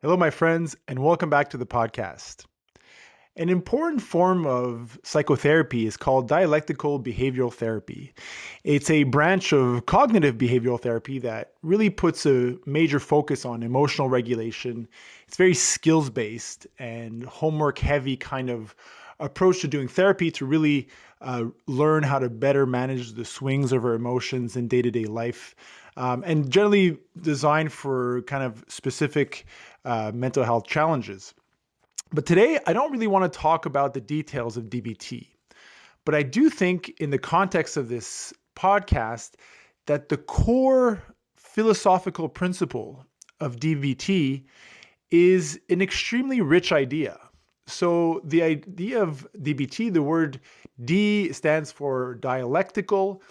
Hello, my friends, and welcome back to the podcast. An important form of psychotherapy is called dialectical behavioral therapy. It's a branch of cognitive behavioral therapy that really puts a major focus on emotional regulation. It's very skills based and homework heavy kind of approach to doing therapy to really learn how to better manage the swings of our emotions in day to day life. And generally designed for kind of specific mental health challenges. But today, I don't really want to talk about the details of DBT. But I do think, in the context of this podcast, that the core philosophical principle of DBT is an extremely rich idea. So, the idea of DBT, the word D stands for dialectical,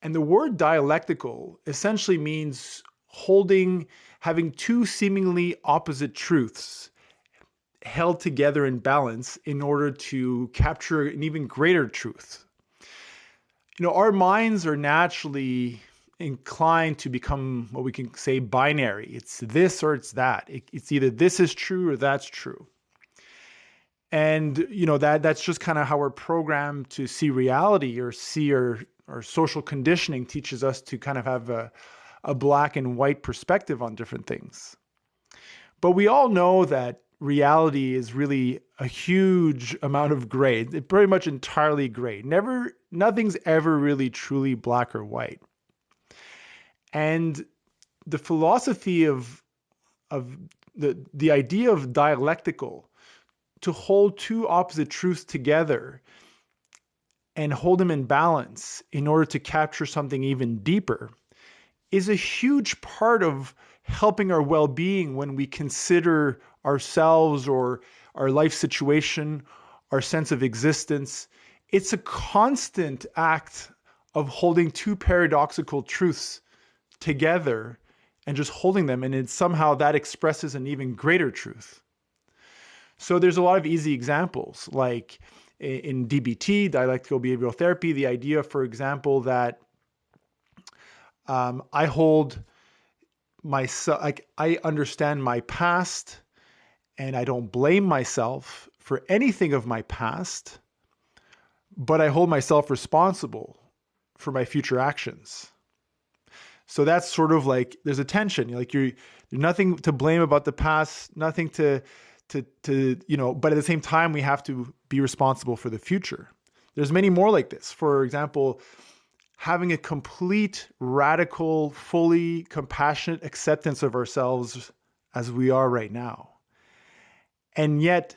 and the word dialectical essentially means having two seemingly opposite truths held together in balance in order to capture an even greater truth. Our minds are naturally inclined to become what we can say binary. It's this or it's that. It's either this is true or that's true. And that's just kind of how we're programmed to see reality, or see our social conditioning teaches us to kind of have a black and white perspective on different things. But we all know that reality is really a huge amount of gray. It's pretty much entirely gray. Nothing's ever really truly black or white. And the philosophy of the idea of dialectical, to hold two opposite truths together and hold them in balance in order to capture something even deeper, is a huge part of helping our well-being when we consider ourselves or our life situation, our sense of existence. It's a constant act of holding two paradoxical truths together and just holding them, and somehow that expresses an even greater truth. So there's a lot of easy examples, like in DBT, dialectical behavioral therapy, the idea, for example, that I hold myself, like I understand my past and I don't blame myself for anything of my past, but I hold myself responsible for my future actions. So that's sort of like there's a tension. You're nothing to blame about the past, nothing to but at the same time we have to be responsible for the future. There's many more like this. For example, having a complete, radical, fully compassionate acceptance of ourselves as we are right now. And yet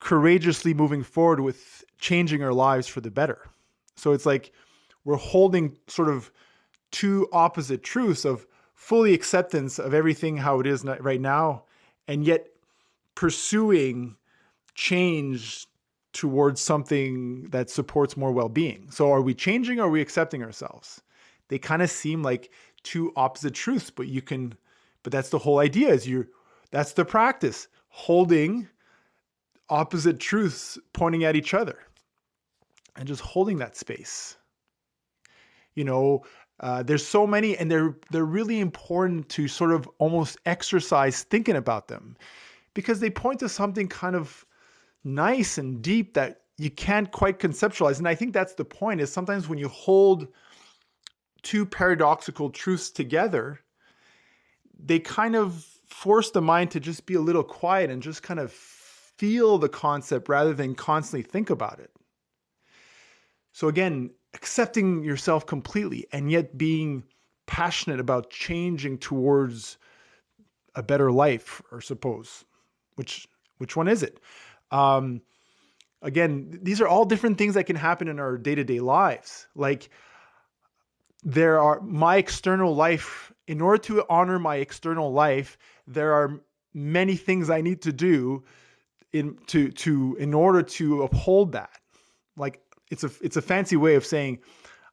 courageously moving forward with changing our lives for the better. So it's like we're holding sort of two opposite truths of fully acceptance of everything how it is right now, and yet pursuing change towards something that supports more well-being. So are we changing or are we accepting ourselves? They kind of seem like two opposite truths, but that's the whole idea, that's the practice, holding opposite truths pointing at each other and just holding that space. There's so many, and they're really important to sort of almost exercise thinking about them, because they point to something kind of nice and deep that you can't quite conceptualize. And I think that's the point, is sometimes when you hold two paradoxical truths together, they kind of force the mind to just be a little quiet and just kind of feel the concept rather than constantly think about it. So again, accepting yourself completely and yet being passionate about changing towards a better life, or suppose. Which one is it? Again, these are all different things that can happen in our day-to-day lives. Like my external life, in order to honor my external life, there are many things I need to do in order to uphold that. Like it's a fancy way of saying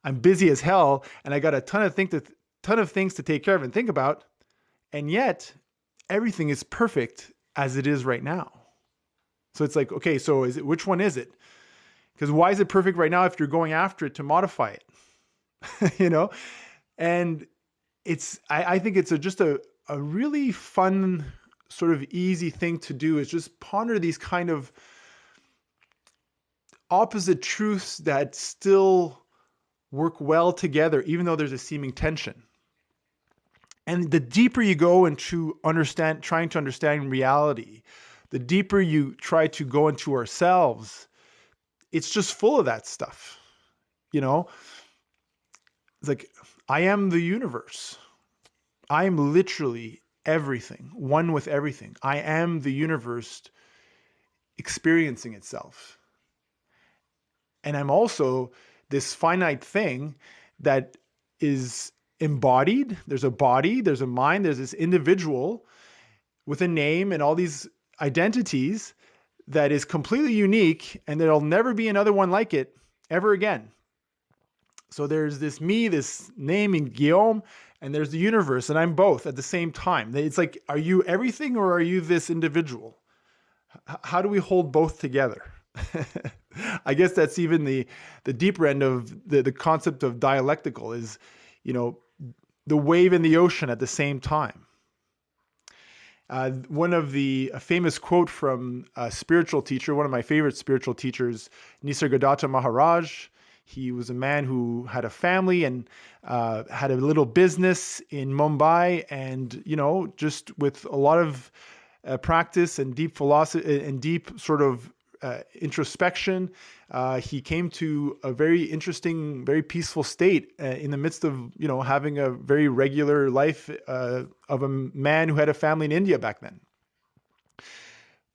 I'm busy as hell and I got a ton of things to take care of and think about, and yet everything is perfect as it is right now. So it's like, okay, so which one is it? Because why is it perfect right now if you're going after it to modify it? And I think it's just a really fun sort of easy thing to do is just ponder these kind of opposite truths that still work well together, even though there's a seeming tension. And the deeper you go into trying to understand reality, the deeper you try to go into ourselves, it's just full of that stuff. You know, it's like, I am the universe. I am literally everything, one with everything. I am the universe experiencing itself. And I'm also this finite thing that is embodied. There's a body, there's a mind, there's this individual with a name and all these identities that is completely unique, and there'll never be another one like it ever again. So there's this me, this name in Guillaume, and there's the universe, and I'm both at the same time. It's like, are you everything or are you this individual? How do we hold both together? I guess that's even the deeper end of the concept of dialectical is, the wave in the ocean at the same time. One of the famous quote from a spiritual teacher, one of my favorite spiritual teachers, Nisargadatta Maharaj. He was a man who had a family and had a little business in Mumbai, and just with a lot of practice and deep philosophy and deep sort of introspection, he came to a very interesting, very peaceful state in the midst of having a very regular life of a man who had a family in India back then.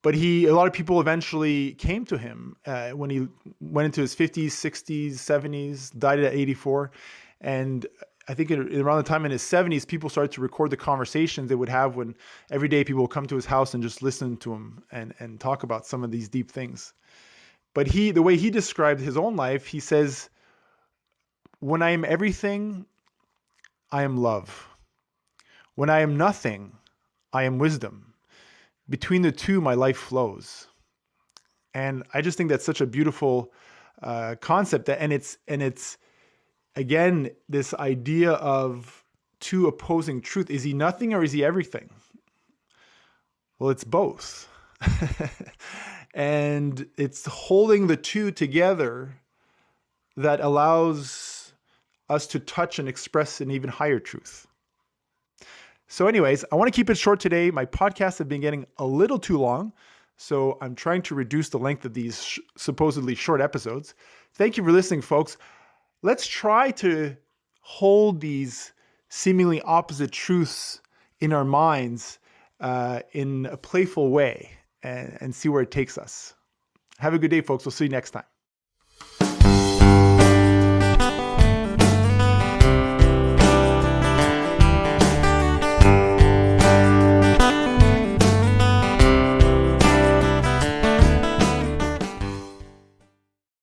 But a lot of people eventually came to him when he went into his 50s, 60s, 70s, died at 84. And I think around the time in his 70s, people started to record the conversations they would have when every day people would come to his house and just listen to him and talk about some of these deep things. But the way he described his own life, he says, when I am everything, I am love. When I am nothing, I am wisdom. Between the two, my life flows. And I just think that's such a beautiful concept. And it's again, this idea of two opposing truth. Is he nothing or is he everything? Well, it's both. And it's holding the two together that allows us to touch and express an even higher truth. So anyways, I want to keep it short today. My podcasts have been getting a little too long, so I'm trying to reduce the length of these supposedly short episodes. Thank you for listening, folks. Let's try to hold these seemingly opposite truths in our minds in a playful way and see where it takes us. Have a good day, folks. We'll see you next time.